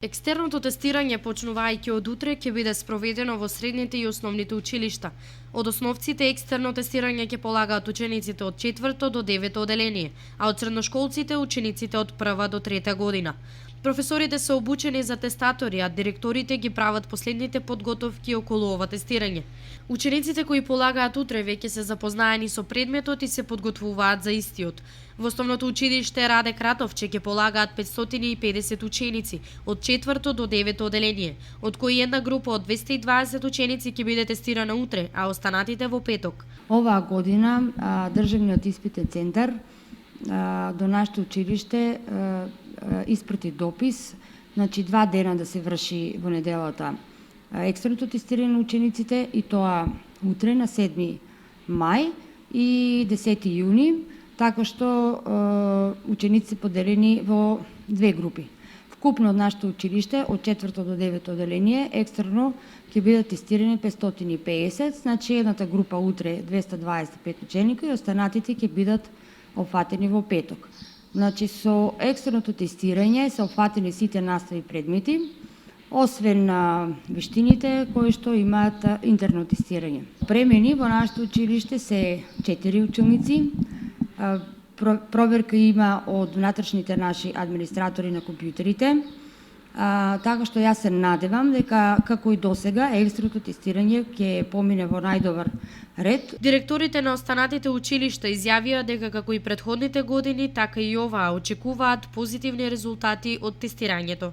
Екстерното тестирање, почнувајќи од утре, ќе биде спроведено во средните и основните училишта. Од основците екстерно тестирање ќе полагаат учениците од 4 до 9 оделение, а од средношколците учениците од 1 до 3 година. Професорите се обучени за тестатори, а директорите ги прават последните подготовки околу ова тестирање. Учениците кои полагаат утре веќе се запознаени со предметот и се подготвуваат за истиот. Во основното училиште Раде Кратовче ќе полагаат 550 ученици од 4 до 9 оделение, од кои една група од 220 ученици ќе биде тестирана утре, а останатите во петок. Оваа година Државниот испитен центар до нашето училиште испрати допис, значи 2 дена да се врши во неделата екстерното тестирање на учениците, и тоа утре на 7 мај и 10 јуни, така што ученици поделени во 2 групи. Вкупно од нашето училиште од 4 до 9 оделение екстерно ќе бидат тестирани 550, значи едната група утре 225 ученика и останатите ќе бидат опфатени во петок. Значи со екстерното тестирање се опфатени сите настави предмети, освен вештините кои што имаат интерно тестирање. Премени во нашето училиште се 4 училници. Проверка има од внатрешните наши администратори на компјутерите, така што јас се надевам дека како и досега екстерното тестирање ќе помине во најдобар ред. Директорите на останатите училишта изјавија дека како и претходните години, така и оваа очекуваат позитивни резултати од тестирањето.